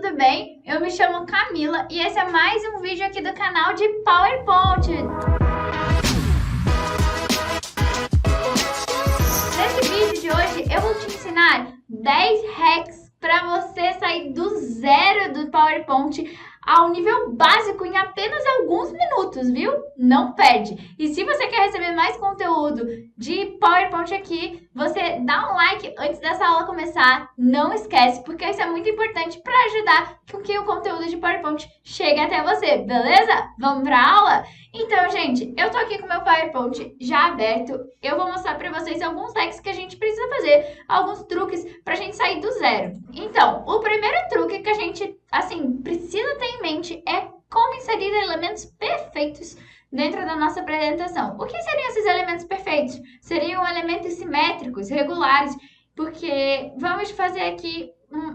tudo bem? Eu me chamo Camila e esse é mais um vídeo aqui do canal de PowerPoint. Nesse vídeo de hoje eu vou te ensinar 10 hacks para você sair do zero do PowerPoint ao nível básico em apenas alguns minutos, viu? Não perde! E se você quer receber mais conteúdo de PowerPoint aqui, você dá um like antes dessa aula começar. Não esquece, porque isso é muito importante para ajudar com que o conteúdo de PowerPoint chegue até você, beleza? Vamos para a aula? Então, gente, eu tô aqui com o meu PowerPoint já aberto. Eu vou mostrar para vocês alguns hacks que a gente precisa fazer, alguns truques pra gente sair do zero. Então, o primeiro truque que a gente, precisa ter em mente é como inserir elementos perfeitos dentro da nossa apresentação. O que seriam esses elementos perfeitos? Seriam elementos simétricos, regulares, porque vamos fazer aqui,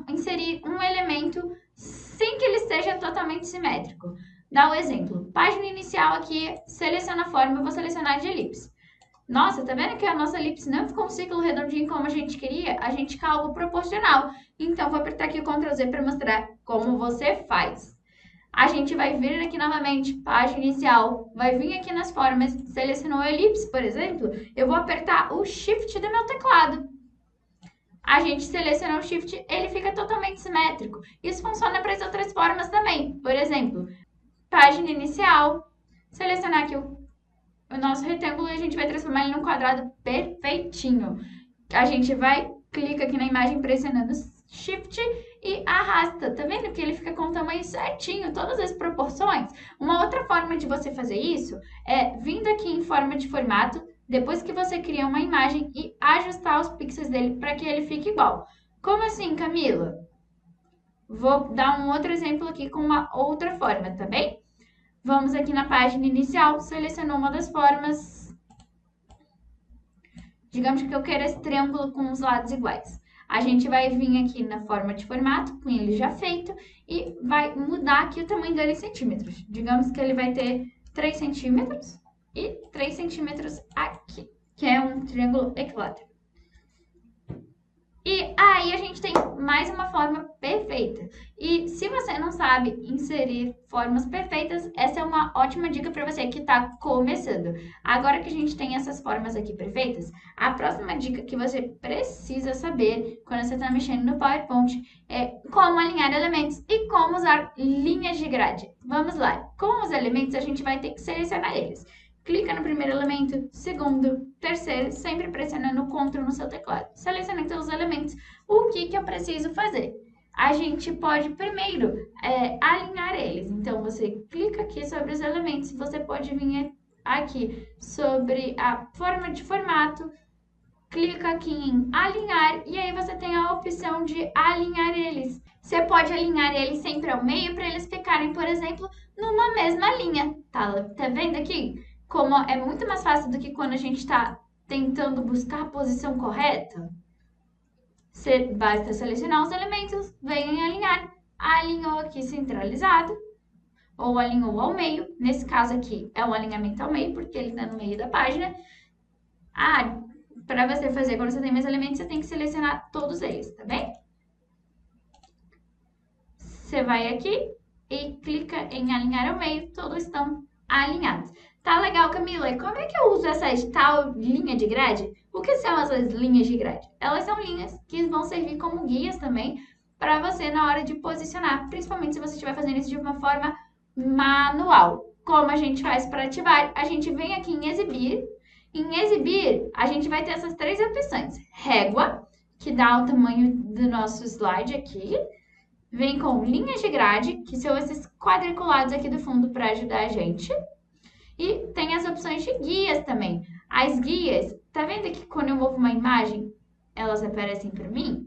inserir um elemento sem que ele seja totalmente simétrico. Dá um exemplo. Página inicial aqui, seleciona a forma, eu vou selecionar de elipse. Nossa, tá vendo que a nossa elipse não ficou um círculo redondinho como a gente queria? A gente quer algo proporcional. Então, vou apertar aqui o Ctrl Z para mostrar como você faz. A gente vai vir aqui novamente, página inicial, vai vir aqui nas formas, selecionou a elipse, por exemplo, eu vou apertar o Shift do meu teclado. A gente selecionou o Shift, ele fica totalmente simétrico. Isso funciona para as outras formas também. Por exemplo, página inicial, selecionar aqui o nosso retângulo e a gente vai transformar ele num quadrado perfeitinho. A gente vai, clica aqui na imagem pressionando Shift e arrasta. Tá vendo que ele fica com o tamanho certinho, todas as proporções? Uma outra forma de você fazer isso é vindo aqui em forma de formato, depois que você cria uma imagem e ajustar os pixels dele para que ele fique igual. Como assim, Camila? Vou dar um outro exemplo aqui com uma outra forma, tá bem? Vamos aqui na página inicial, selecionou uma das formas. Digamos que eu quero esse triângulo com os lados iguais. A gente vai vir aqui na forma de formato, com ele já feito, e vai mudar aqui o tamanho dele em centímetros. Digamos que ele vai ter 3 centímetros e 3 centímetros aqui, que é um triângulo equilátero. E aí a gente tem mais uma forma perfeita. E se você não sabe inserir formas perfeitas, essa é uma ótima dica para você que está começando. Agora que a gente tem essas formas aqui perfeitas, a próxima dica que você precisa saber quando você está mexendo no PowerPoint é como alinhar elementos e como usar linhas de grade. Vamos lá. Com os elementos, a gente vai ter que selecionar eles. Clica no primeiro elemento, segundo, terceiro, sempre pressionando o Ctrl no seu teclado. Selecionando todos os elementos. O que eu preciso fazer? A gente pode primeiro alinhar eles. Então, você clica aqui sobre os elementos. Você pode vir aqui sobre a forma de formato. Clica aqui em alinhar e aí você tem a opção de alinhar eles. Você pode alinhar eles sempre ao meio para eles ficarem, por exemplo, numa mesma linha. Tá vendo aqui? Como é muito mais fácil do que quando a gente está tentando buscar a posição correta, você basta selecionar os elementos, vem em alinhar, alinhou aqui centralizado, ou alinhou ao meio, nesse caso aqui é o alinhamento ao meio, porque ele está no meio da página. Para você fazer quando você tem mais elementos, você tem que selecionar todos eles, tá bem? Você vai aqui e clica em alinhar ao meio, todos estão alinhados. Tá legal, Camila. E como é que eu uso essa tal linha de grade? O que são essas linhas de grade? Elas são linhas que vão servir como guias também para você na hora de posicionar, principalmente se você estiver fazendo isso de uma forma manual. Como a gente faz para ativar? A gente vem aqui em exibir. Em exibir, a gente vai ter essas 3 opções. Régua, que dá o tamanho do nosso slide aqui. Vem com linhas de grade, que são esses quadriculados aqui do fundo para ajudar a gente. E tem as opções de guias também. As guias, tá vendo que quando eu movo uma imagem, elas aparecem para mim?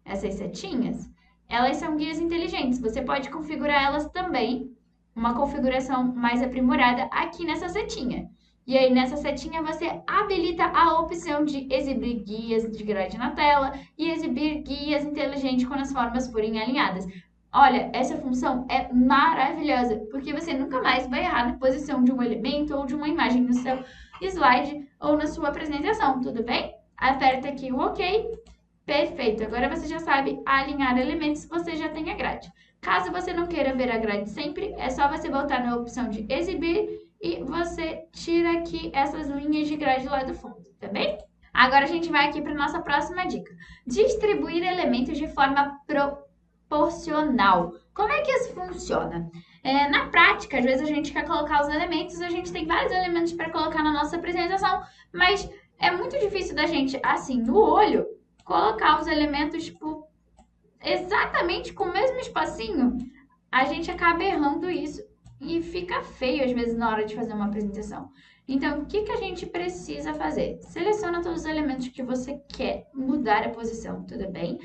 Essas setinhas? Elas são guias inteligentes. Você pode configurar elas também, uma configuração mais aprimorada aqui nessa setinha. E aí, nessa setinha, você habilita a opção de exibir guias de grade na tela e exibir guias inteligentes quando as formas forem alinhadas. Olha, essa função é maravilhosa, porque você nunca mais vai errar na posição de um elemento ou de uma imagem no seu slide ou na sua apresentação, tudo bem? Aperta aqui o OK Perfeito, agora você já sabe alinhar elementos, você já tem a grade. Caso você não queira ver a grade sempre, é só você voltar na opção de exibir e você tira aqui essas linhas de grade lá do fundo, tá bem? Agora a gente vai aqui para nossa próxima dica. Distribuir elementos de forma proporcional. Como é que isso funciona? Na prática, às vezes a gente quer colocar os elementos, a gente tem vários elementos para colocar na nossa apresentação, mas é muito difícil da gente, assim, no olho, colocar os elementos, tipo, exatamente com o mesmo espacinho. A gente acaba errando isso e fica feio, às vezes, na hora de fazer uma apresentação. Então, o que a gente precisa fazer? Seleciona todos os elementos que você quer mudar a posição, tudo bem?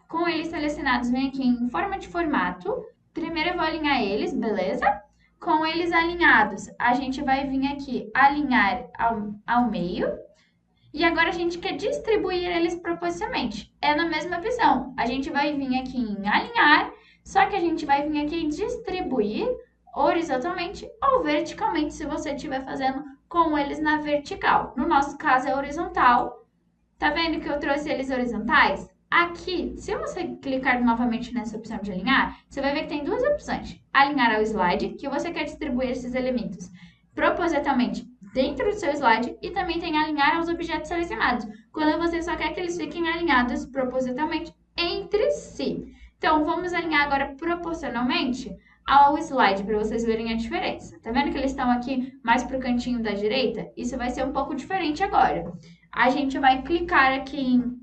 Com eles selecionados, vem aqui em forma de formato. Primeiro eu vou alinhar eles, beleza? Com eles alinhados, a gente vai vir aqui alinhar ao meio. E agora a gente quer distribuir eles proporcionalmente. É na mesma visão. A gente vai vir aqui em alinhar, só que a gente vai vir aqui em distribuir horizontalmente ou verticalmente, se você estiver fazendo com eles na vertical. No nosso caso é horizontal. Tá vendo que eu trouxe eles horizontais? Aqui, se você clicar novamente nessa opção de alinhar, você vai ver que tem duas opções. Alinhar ao slide, que você quer distribuir esses elementos propositalmente dentro do seu slide, e também tem alinhar aos objetos selecionados, quando você só quer que eles fiquem alinhados propositalmente entre si. Então, vamos alinhar agora proporcionalmente ao slide, para vocês verem a diferença. Tá vendo que eles estão aqui mais para o cantinho da direita? Isso vai ser um pouco diferente agora. A gente vai clicar aqui em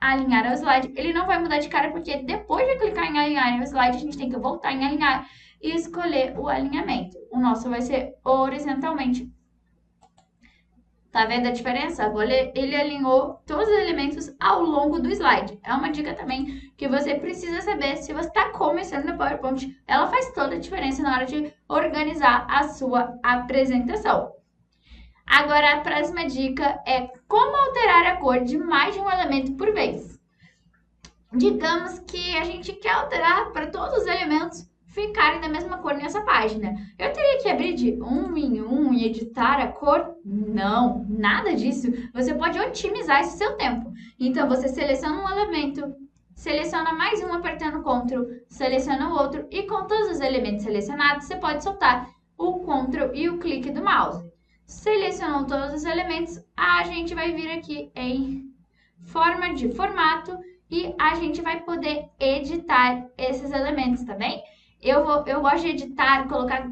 alinhar ao slide. Ele não vai mudar de cara, porque depois de clicar em alinhar ao slide, a gente tem que voltar em alinhar e escolher o alinhamento. O nosso vai ser horizontalmente. Tá vendo a diferença? Agora ele alinhou todos os elementos ao longo do slide. É uma dica também que você precisa saber se você está começando no PowerPoint. Ela faz toda a diferença na hora de organizar a sua apresentação. Agora, a próxima dica é como alterar a cor de mais de um elemento por vez. Digamos que a gente quer alterar para todos os elementos ficarem da mesma cor nessa página. Eu teria que abrir de um em um e editar a cor? Não, nada disso. Você pode otimizar esse seu tempo. Então, você seleciona um elemento, seleciona mais um apertando Ctrl, seleciona o outro e com todos os elementos selecionados, você pode soltar o Ctrl e o clique do mouse. Selecionou todos os elementos, a gente vai vir aqui em forma de formato e a gente vai poder editar esses elementos, tá bem? Eu gosto de editar, colocar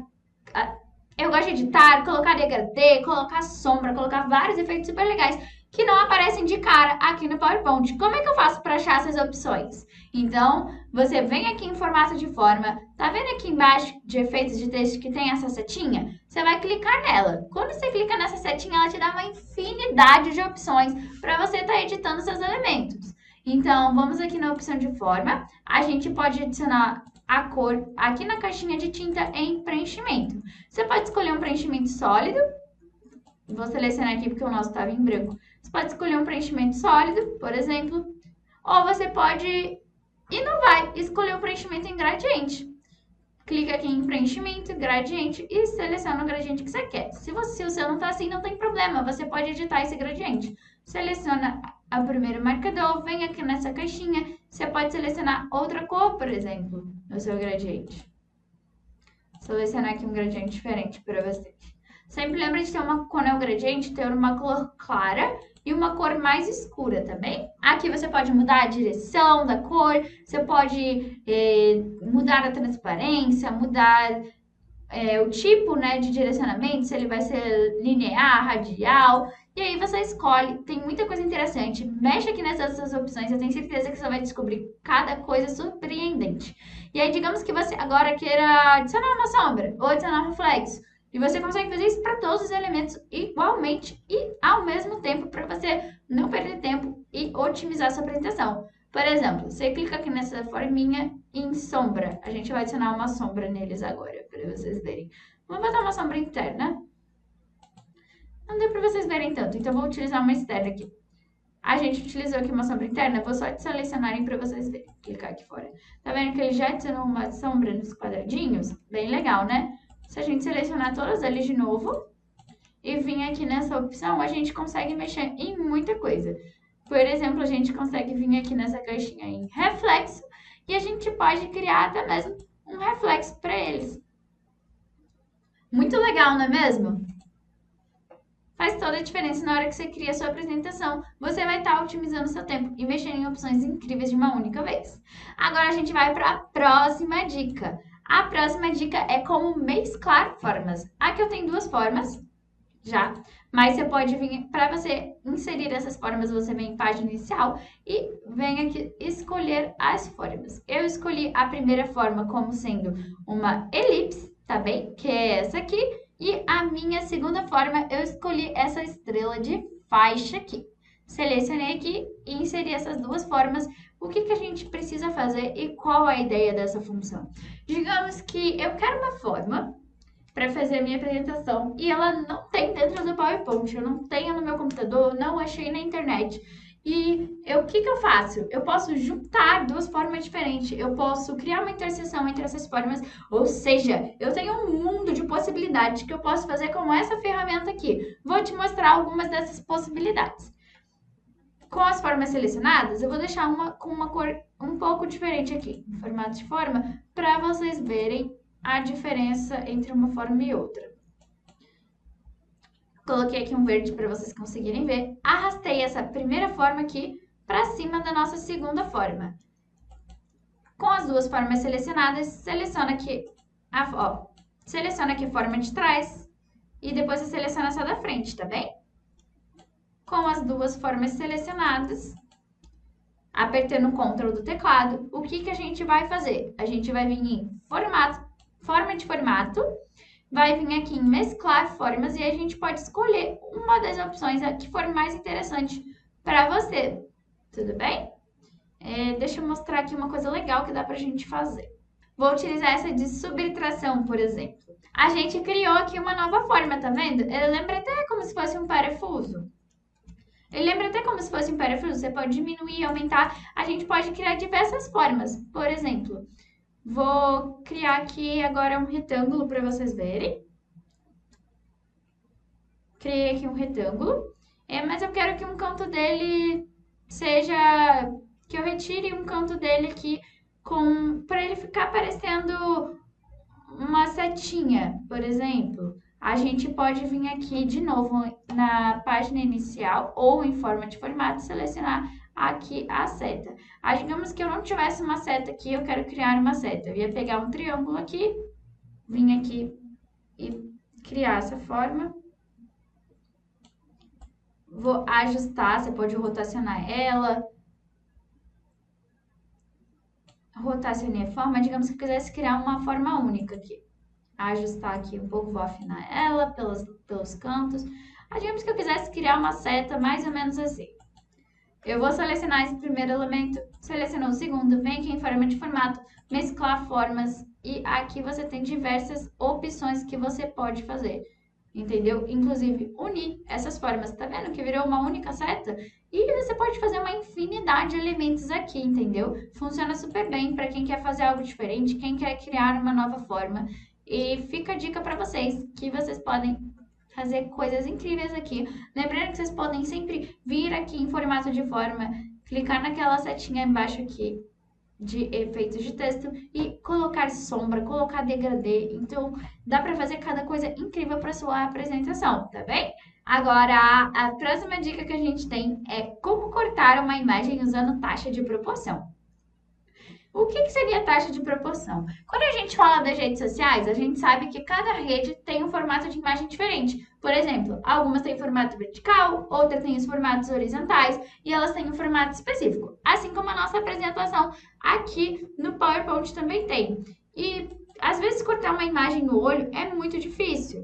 degradê, colocar sombra, colocar vários efeitos super legais que não aparecem de cara aqui no PowerPoint. Como é que eu faço para achar essas opções? Então, você vem aqui em formato de forma, tá vendo aqui embaixo de efeitos de texto que tem essa setinha? Você vai clicar nela. Quando você clica nessa setinha, ela te dá uma infinidade de opções para você estar editando seus elementos. Então, vamos aqui na opção de forma, a gente pode adicionar a cor aqui na caixinha de tinta em preenchimento. Você pode escolher um preenchimento sólido, vou selecionar aqui porque o nosso estava em branco. Você pode escolher um preenchimento sólido, por exemplo, ou você pode inovar e escolher o preenchimento em gradiente. Clica aqui em preenchimento, gradiente e seleciona o gradiente que você quer. Se o seu não está assim, não tem problema, você pode editar esse gradiente. Seleciona o primeiro marcador, vem aqui nessa caixinha, você pode selecionar outra cor, por exemplo, no seu gradiente. Selecionar aqui um gradiente diferente para você. Sempre lembra de ter quando é um gradiente, ter uma cor clara e uma cor mais escura também. Aqui você pode mudar a direção da cor, você pode mudar a transparência, mudar o tipo, né, de direcionamento, se ele vai ser linear, radial. E aí você escolhe, tem muita coisa interessante. Mexe aqui nessas opções, eu tenho certeza que você vai descobrir cada coisa surpreendente. E aí, digamos que você agora queira adicionar uma sombra ou adicionar um reflexo. E você consegue fazer isso para todos os elementos igualmente e ao mesmo tempo, para você não perder tempo e otimizar sua apresentação. Por exemplo, você clica aqui nessa forminha em sombra. A gente vai adicionar uma sombra neles agora, para vocês verem. Vamos botar uma sombra interna. Não deu para vocês verem tanto, então vou utilizar uma externa aqui. A gente utilizou aqui uma sombra interna, vou só selecionarem para vocês verem. Clicar aqui fora. Tá vendo que ele já adicionou uma sombra nos quadradinhos? Bem legal, né? Se a gente selecionar todos eles de novo e vir aqui nessa opção, a gente consegue mexer em muita coisa. Por exemplo, a gente consegue vir aqui nessa caixinha em reflexo e a gente pode criar até mesmo um reflexo para eles. Muito legal, não é mesmo? Faz toda a diferença na hora que você cria a sua apresentação. Você vai estar otimizando seu tempo e mexendo em opções incríveis de uma única vez. Agora a gente vai para a próxima dica. A próxima dica é como mesclar formas. Aqui eu tenho duas formas já, mas você pode vir, para você inserir essas formas, você vem em página inicial e vem aqui escolher as formas. Eu escolhi a primeira forma como sendo uma elipse, tá bem? Que é essa aqui. E a minha segunda forma, eu escolhi essa estrela de faixa aqui. Selecionei aqui e inseri essas duas formas. O que a gente precisa fazer e qual a ideia dessa função? Digamos que eu quero uma forma para fazer a minha apresentação e ela não tem dentro do PowerPoint, eu não tenho no meu computador, não achei na internet. E o que eu faço? Eu posso juntar duas formas diferentes, eu posso criar uma interseção entre essas formas, ou seja, eu tenho um mundo de possibilidades que eu posso fazer com essa ferramenta aqui. Vou te mostrar algumas dessas possibilidades. Com as formas selecionadas, eu vou deixar uma com uma cor um pouco diferente aqui, em formato de forma, para vocês verem a diferença entre uma forma e outra. Coloquei aqui um verde para vocês conseguirem ver. Arrastei essa primeira forma aqui para cima da nossa segunda forma. Com as duas formas selecionadas, seleciona aqui a forma de trás e depois você seleciona essa da frente, tá bem? Com as duas formas selecionadas, apertando o Ctrl do teclado, o que a gente vai fazer? A gente vai vir em forma de formato, vai vir aqui em mesclar formas e a gente pode escolher uma das opções que for mais interessante para você, tudo bem? Deixa eu mostrar aqui uma coisa legal que dá pra gente fazer. Vou utilizar essa de subtração, por exemplo. A gente criou aqui uma nova forma, tá vendo? Ele lembra até como se fosse um parafuso. Você pode diminuir e aumentar. A gente pode criar diversas formas. Por exemplo, vou criar aqui agora um retângulo para vocês verem. Criei aqui um retângulo, mas eu quero que um canto dele seja... que eu retire um canto dele aqui para ele ficar parecendo uma setinha, por exemplo. A gente pode vir aqui de novo na página inicial ou em forma de formato, selecionar aqui a seta. Digamos que eu não tivesse uma seta aqui, eu quero criar uma seta. Eu ia pegar um triângulo aqui, vir aqui e criar essa forma. Vou ajustar, você pode rotacionar ela. Rotacionei a forma, digamos que eu quisesse criar uma forma única aqui. Ajustar aqui um pouco, vou afinar ela pelos cantos. Digamos que eu quisesse criar uma seta mais ou menos assim. Eu vou selecionar esse primeiro elemento, selecionou o segundo, vem aqui em forma de formato, mesclar formas e aqui você tem diversas opções que você pode fazer, entendeu? Inclusive unir essas formas, tá vendo que virou uma única seta? E você pode fazer uma infinidade de elementos aqui, entendeu? Funciona super bem para quem quer fazer algo diferente, quem quer criar uma nova forma. E fica a dica para vocês, que vocês podem fazer coisas incríveis aqui. Lembrando que vocês podem sempre vir aqui em formato de forma, clicar naquela setinha embaixo aqui de efeitos de texto e colocar sombra, colocar degradê. Então, dá para fazer cada coisa incrível para sua apresentação, tá bem? Agora, a próxima dica que a gente tem é como cortar uma imagem usando taxa de proporção. O que seria taxa de proporção? Quando a gente fala das redes sociais, a gente sabe que cada rede tem um formato de imagem diferente. Por exemplo, algumas têm formato vertical, outras têm os formatos horizontais e elas têm um formato específico. Assim como a nossa apresentação aqui no PowerPoint também tem. E às vezes cortar uma imagem no olho é muito difícil.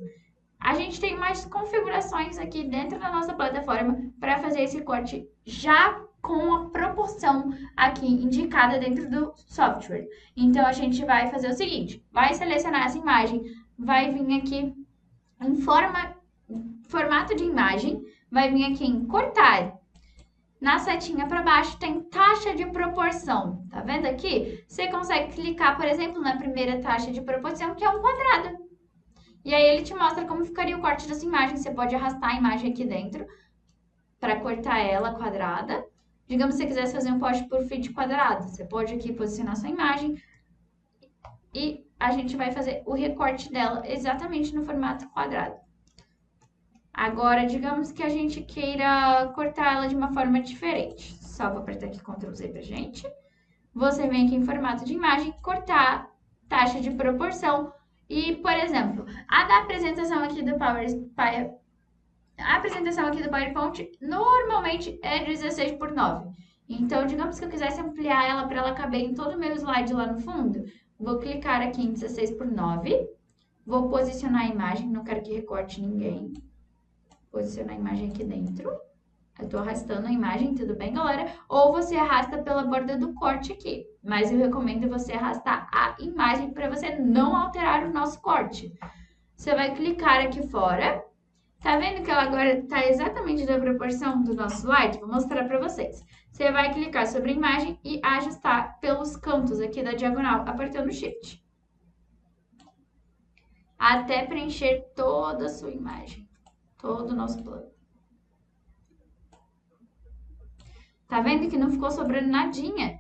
A gente tem mais configurações aqui dentro da nossa plataforma para fazer esse corte já com a proporção aqui indicada dentro do software. Então, a gente vai fazer o seguinte, vai selecionar essa imagem, vai vir aqui em formato de imagem, vai vir aqui em cortar. Na setinha para baixo tem taxa de proporção, tá vendo aqui? Você consegue clicar, por exemplo, na primeira taxa de proporção, que é um quadrado. E aí ele te mostra como ficaria o corte dessa imagem. Você pode arrastar a imagem aqui dentro para cortar ela quadrada. Digamos que você quisesse fazer um post por feed quadrado. Você pode aqui posicionar sua imagem e a gente vai fazer o recorte dela exatamente no formato quadrado. Agora, digamos que a gente queira cortar ela de uma forma diferente. Só vou apertar aqui Ctrl Z pra gente. Você vem aqui em formato de imagem, cortar taxa de proporção. E, por exemplo, a apresentação aqui do PowerPoint normalmente é 16:9. Então, digamos que eu quisesse ampliar ela para ela caber em todo o meu slide lá no fundo. Vou clicar aqui em 16:9. Vou posicionar a imagem, não quero que recorte ninguém. Posicionar a imagem aqui dentro. Eu tô arrastando a imagem, tudo bem, galera? Ou você arrasta pela borda do corte aqui. Mas eu recomendo você arrastar a imagem para você não alterar o nosso corte. Você vai clicar aqui fora. Tá vendo que ela agora tá exatamente da proporção do nosso slide? Vou mostrar para vocês. Você vai clicar sobre a imagem e ajustar pelos cantos aqui da diagonal, apertando Shift. Até preencher toda a sua imagem. Todo o nosso plano. Tá vendo que não ficou sobrando nadinha?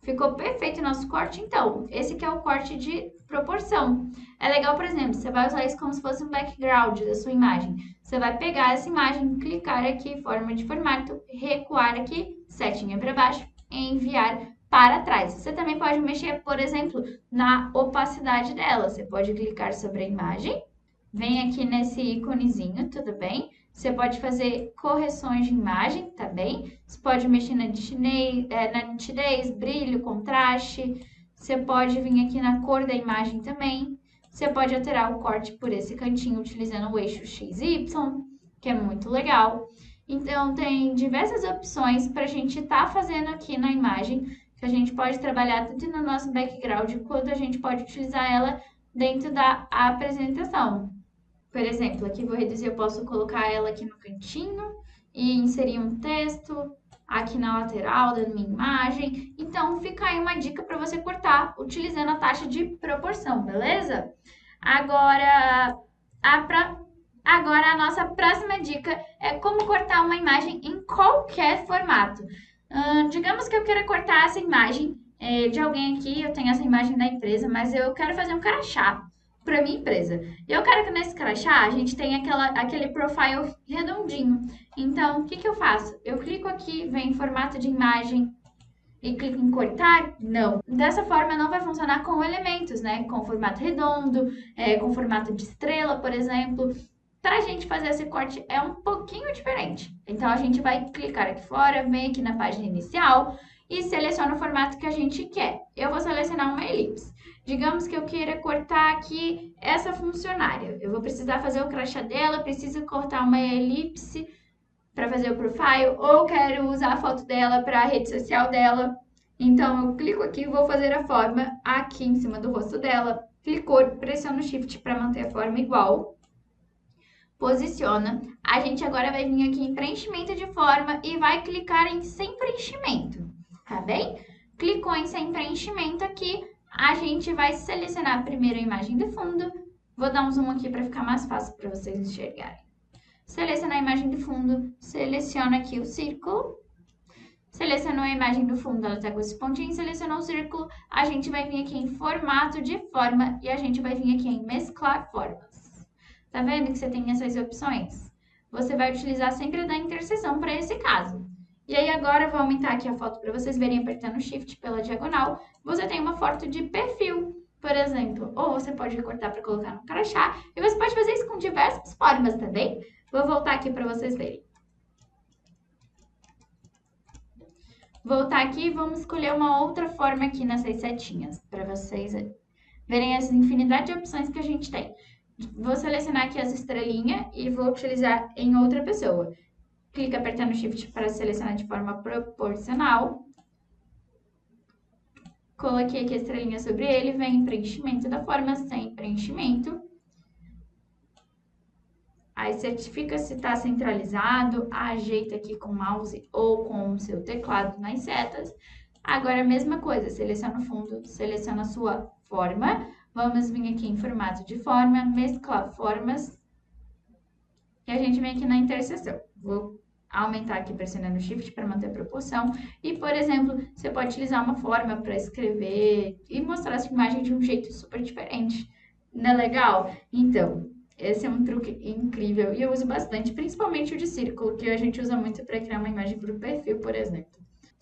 Ficou perfeito o nosso corte? Então, esse aqui é o corte de proporção. É legal, por exemplo, você vai usar isso como se fosse um background da sua imagem. Você vai pegar essa imagem, clicar aqui, forma de formato, recuar aqui, setinha para baixo, e enviar para trás. Você também pode mexer, por exemplo, na opacidade dela. Você pode clicar sobre a imagem, vem aqui nesse íconezinho, tudo bem? Você pode fazer correções de imagem, tá bem? Você pode mexer na nitidez, brilho, contraste. Você pode vir aqui na cor da imagem também. Você pode alterar o corte por esse cantinho utilizando o eixo X e Y, que é muito legal. Então, tem diversas opções para a gente estar fazendo aqui na imagem, que a gente pode trabalhar tanto no nosso background, quanto a gente pode utilizar ela dentro da apresentação. Por exemplo, aqui vou reduzir, eu posso colocar ela aqui no cantinho e inserir um texto aqui na lateral da minha imagem. Então, fica aí uma dica para você cortar utilizando a taxa de proporção, beleza? Agora, a nossa próxima dica é como cortar uma imagem em qualquer formato. Digamos que eu queira cortar essa imagem de alguém aqui, eu tenho essa imagem da empresa, mas eu quero fazer um crachá para minha empresa. E eu quero que nesse crachá a gente tenha aquele profile redondinho. Então, o que eu faço? Eu clico aqui, vem em formato de imagem e clico em cortar? Não. Dessa forma não vai funcionar com elementos, né? Com formato redondo, com formato de estrela, por exemplo. Para a gente fazer esse corte é um pouquinho diferente. Então, a gente vai clicar aqui fora, vem aqui na página inicial e seleciona o formato que a gente quer. Eu vou selecionar uma elipse. Digamos que eu queira cortar aqui essa funcionária. Eu vou precisar fazer o crachá dela, preciso cortar uma elipse para fazer o profile, ou quero usar a foto dela para a rede social dela. Então, eu clico aqui e vou fazer a forma aqui em cima do rosto dela. Clicou, pressiono o Shift para manter a forma igual. Posiciona. A gente agora vai vir aqui em preenchimento de forma e vai clicar em sem preenchimento, tá bem? Clicou em sem preenchimento aqui, a gente vai selecionar primeiro a imagem de fundo. Vou dar um zoom aqui para ficar mais fácil para vocês enxergarem. Seleciona a imagem de fundo, seleciona aqui o círculo. Selecionou a imagem do fundo, ela está com esse pontinho, selecionou o círculo. A gente vai vir aqui em formato de forma e a gente vai vir aqui em mesclar formas. Tá vendo que você tem essas opções? Você vai utilizar sempre a da interseção para esse caso. E aí agora eu vou aumentar aqui a foto para vocês verem apertando Shift pela diagonal. Você tem uma foto de perfil, por exemplo. Ou você pode recortar para colocar no crachá. E você pode fazer isso com diversas formas também. Vou voltar aqui para vocês verem. Voltar aqui e vamos escolher uma outra forma aqui nessas setinhas. Para vocês verem as infinidade de opções que a gente tem. Vou selecionar aqui as estrelinhas e vou utilizar em outra pessoa. Clica apertando Shift para selecionar de forma proporcional. Coloquei aqui a estrelinha sobre ele, vem em preenchimento da forma, sem preenchimento. Aí certifica se está centralizado, ajeita aqui com o mouse ou com o seu teclado nas setas. Agora a mesma coisa, seleciona o fundo, seleciona a sua forma. Vamos vir aqui em formato de forma, mesclar formas. E a gente vem aqui na interseção. Vou aumentar aqui pressionando o Shift para manter a proporção. E, por exemplo, você pode utilizar uma forma para escrever e mostrar essa imagem de um jeito super diferente. Não é legal? Então, esse é um truque incrível e eu uso bastante, principalmente o de círculo, que a gente usa muito para criar uma imagem para o perfil, por exemplo.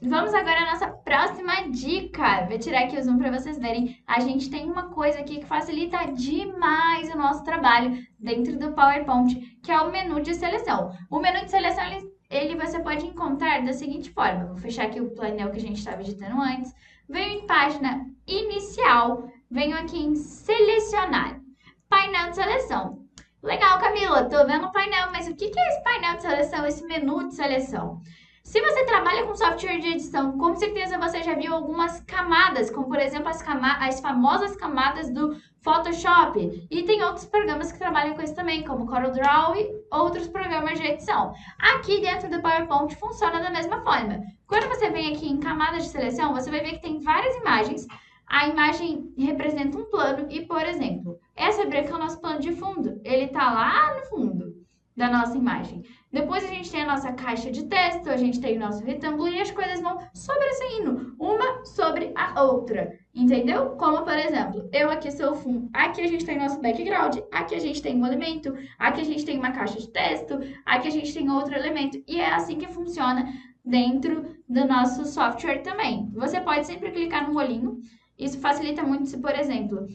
Vamos agora à nossa próxima dica. Vou tirar aqui o zoom para vocês verem. A gente tem uma coisa aqui que facilita demais o nosso trabalho dentro do PowerPoint, que é o menu de seleção. O menu de seleção, ele você pode encontrar da seguinte forma. Vou fechar aqui o painel que a gente estava editando antes. Venho em página inicial, venho aqui em selecionar. Painel de seleção. Legal, Camila, tô vendo o painel, mas o que é esse painel de seleção, esse menu de seleção? Se você trabalha com software de edição, com certeza você já viu algumas camadas, como por exemplo as famosas camadas do Photoshop. E tem outros programas que trabalham com isso também, como CorelDRAW e outros programas de edição. Aqui dentro do PowerPoint funciona da mesma forma. Quando você vem aqui em camadas de seleção, você vai ver que tem várias imagens. A imagem representa um plano e, por exemplo, essa branca é o nosso plano de fundo. Ele está lá no fundo da nossa imagem. Depois a gente tem a nossa caixa de texto, a gente tem o nosso retângulo e as coisas vão sobressaindo uma sobre a outra, entendeu? Como, por exemplo, eu aqui sou o fundo, aqui a gente tem nosso background, aqui a gente tem um elemento, aqui a gente tem uma caixa de texto, aqui a gente tem outro elemento. E é assim que funciona dentro do nosso software também. Você pode sempre clicar no olhinho. Isso facilita muito se, por exemplo,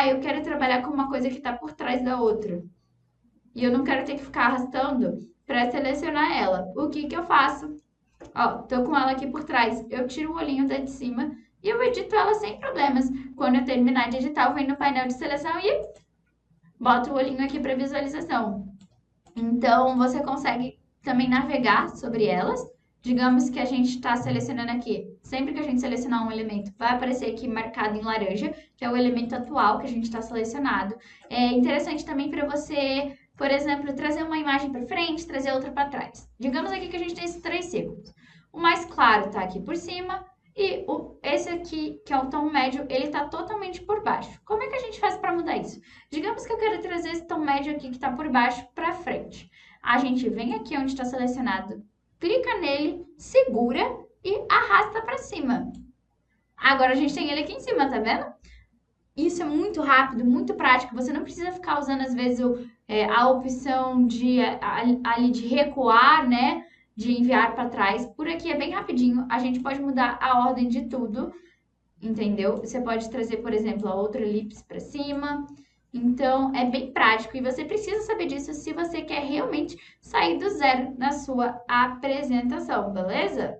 eu quero trabalhar com uma coisa que está por trás da outra. E eu não quero ter que ficar arrastando para selecionar ela. O que que eu faço? Ó, tô com ela aqui por trás. Eu tiro o olhinho da de cima e eu edito ela sem problemas. Quando eu terminar de editar, eu venho no painel de seleção e boto o olhinho aqui para visualização. Então, você consegue também navegar sobre elas. Digamos que a gente está selecionando aqui. Sempre que a gente selecionar um elemento, vai aparecer aqui marcado em laranja, que é o elemento atual que a gente está selecionado. É interessante também para você, por exemplo, trazer uma imagem para frente, trazer outra para trás. Digamos aqui que a gente tem esses 3 círculos. O mais claro está aqui por cima e esse aqui, que é o tom médio, ele está totalmente por baixo. Como é que a gente faz para mudar isso? Digamos que eu quero trazer esse tom médio aqui que está por baixo para frente. A gente vem aqui onde está selecionado, clica nele, segura e arrasta para cima. Agora a gente tem ele aqui em cima, tá vendo? Isso é muito rápido, muito prático. Você não precisa ficar usando, às vezes, a opção ali de recuar, né? De enviar para trás. Por aqui é bem rapidinho. A gente pode mudar a ordem de tudo, entendeu? Você pode trazer, por exemplo, a outra elipse para cima. Então, é bem prático e você precisa saber disso se você quer realmente sair do zero na sua apresentação, beleza?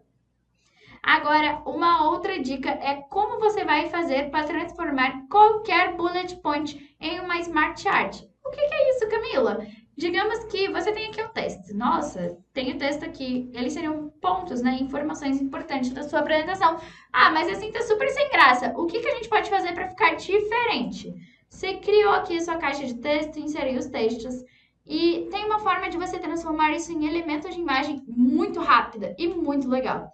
Agora, uma outra dica é como você vai fazer para transformar qualquer bullet point em uma smart art. O que é isso, Camila? Digamos que você tem aqui o texto. Nossa, tem o texto aqui. Eles seriam pontos, né? Informações importantes da sua apresentação. Mas assim tá super sem graça. O que a gente pode fazer para ficar diferente? Você criou aqui a sua caixa de texto, inseriu os textos. E tem uma forma de você transformar isso em elementos de imagem muito rápida e muito legal.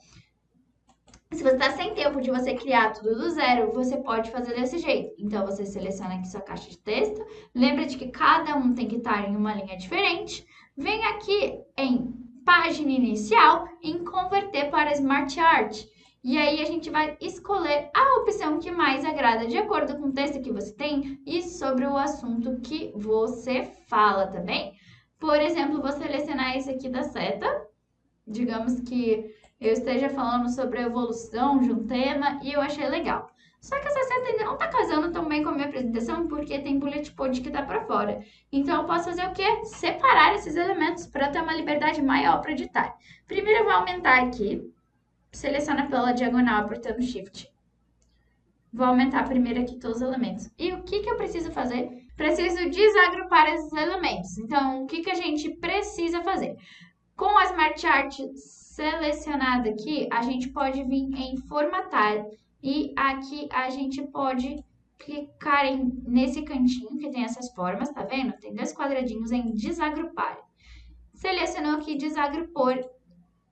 Se você está sem tempo de você criar tudo do zero, você pode fazer desse jeito. Então, você seleciona aqui sua caixa de texto. Lembra de que cada um tem que estar em uma linha diferente. Vem aqui em página inicial em converter para Smart Art. E aí, a gente vai escolher a opção que mais agrada de acordo com o texto que você tem e sobre o assunto que você fala, tá bem? Por exemplo, vou selecionar esse aqui da seta. Digamos que eu esteja falando sobre a evolução de um tema e eu achei legal. Só que essa seta ainda não está casando tão bem com a minha apresentação porque tem bullet point que está para fora. Então eu posso fazer o quê? Separar esses elementos para ter uma liberdade maior para editar. Primeiro eu vou aumentar aqui, seleciona pela diagonal apertando Shift. Vou aumentar primeiro aqui todos os elementos. E o que eu preciso fazer? Preciso desagrupar esses elementos. Então, o que a gente precisa fazer? Com a Smart Art selecionada aqui, a gente pode vir em formatar e aqui a gente pode clicar nesse cantinho que tem essas formas, tá vendo? Tem 2 quadradinhos em desagrupar. Selecionou aqui desagrupar,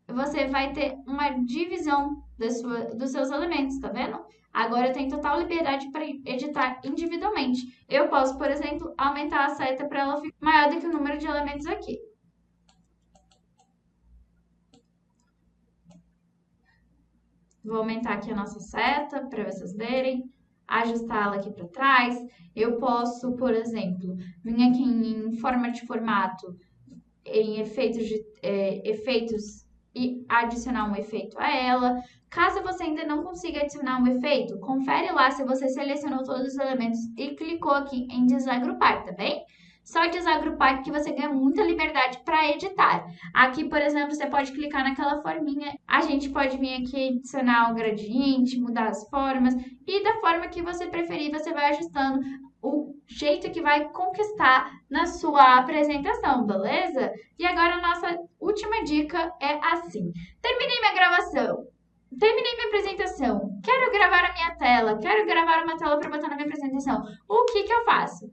você vai ter uma divisão dos seus elementos, tá vendo? Agora eu tenho total liberdade para editar individualmente. Eu posso, por exemplo, aumentar a seta para ela ficar maior do que o número de elementos aqui. Vou aumentar aqui a nossa seta para vocês verem, ajustá-la aqui para trás. Eu posso, por exemplo, vir aqui em forma de formato, em efeitos e adicionar um efeito a ela. Caso você ainda não consiga adicionar um efeito, confere lá se você selecionou todos os elementos e clicou aqui em desagrupar, tá bem? Só desagrupar que você ganha muita liberdade para editar. Aqui, por exemplo, você pode clicar naquela forminha. A gente pode vir aqui adicionar o gradiente, mudar as formas. E da forma que você preferir, você vai ajustando o jeito que vai conquistar na sua apresentação, beleza? E agora a nossa última dica é assim. Terminei minha gravação. Terminei minha apresentação. Quero gravar a minha tela. Quero gravar uma tela para botar na minha apresentação. O que eu faço?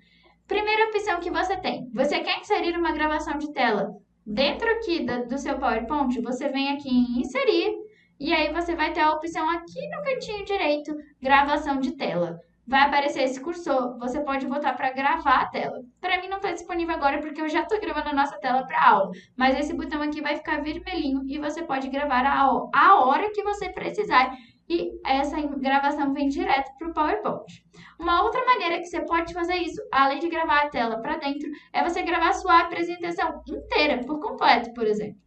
Primeira opção que você tem, você quer inserir uma gravação de tela dentro aqui do seu PowerPoint, você vem aqui em inserir e aí você vai ter a opção aqui no cantinho direito, gravação de tela. Vai aparecer esse cursor, você pode botar para gravar a tela. Para mim não está disponível agora porque eu já estou gravando a nossa tela para aula, mas esse botão aqui vai ficar vermelhinho e você pode gravar a hora que você precisar e essa gravação vem direto para o PowerPoint. Uma outra maneira que você pode fazer isso, além de gravar a tela para dentro, é você gravar a sua apresentação inteira, por completo, por exemplo.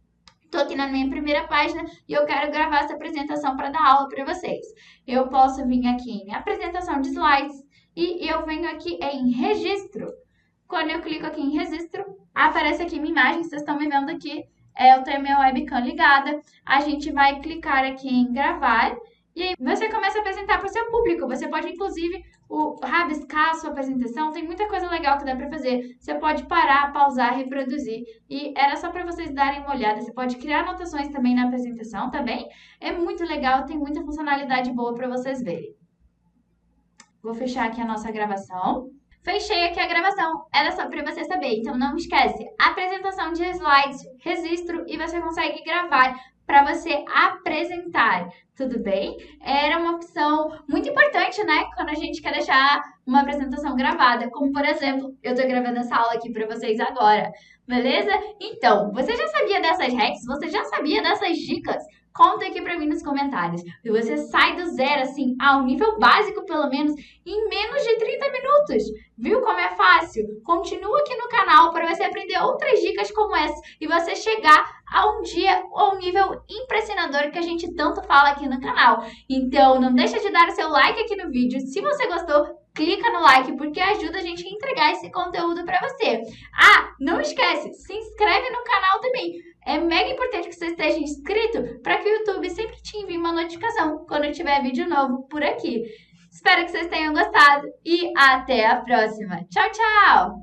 Estou aqui na minha primeira página e eu quero gravar essa apresentação para dar aula para vocês. Eu posso vir aqui em apresentação de slides e eu venho aqui em registro. Quando eu clico aqui em registro, aparece aqui minha imagem, vocês estão me vendo aqui. Eu tenho minha webcam ligada. A gente vai clicar aqui em gravar. E aí você começa a apresentar para o seu público. Você pode, inclusive, rabiscar a sua apresentação. Tem muita coisa legal que dá para fazer. Você pode parar, pausar, reproduzir. E era só para vocês darem uma olhada. Você pode criar anotações também na apresentação, tá bem? É muito legal, tem muita funcionalidade boa para vocês verem. Vou fechar aqui a nossa gravação. Fechei aqui a gravação, era só para você saber, então não esquece, apresentação de slides, registro e você consegue gravar para você apresentar, tudo bem? Era uma opção muito importante, né, quando a gente quer deixar uma apresentação gravada, como por exemplo, eu tô gravando essa aula aqui para vocês agora, beleza? Então, você já sabia dessas hacks? Você já sabia dessas dicas? Conta aqui pra mim nos comentários. E você sai do zero, assim, ao nível básico, pelo menos, em menos de 30 minutos. Viu como é fácil? Continua aqui no canal para você aprender outras dicas como essa e você chegar a um dia ou um nível impressionador que a gente tanto fala aqui no canal. Então, não deixa de dar o seu like aqui no vídeo. Se você gostou, clica no like porque ajuda a gente a entregar esse conteúdo para você. Ah, não esquece, se inscreve no canal também. É mega importante que você esteja inscrito para que o YouTube sempre te envie uma notificação quando tiver vídeo novo por aqui. Espero que vocês tenham gostado e até a próxima. Tchau, tchau!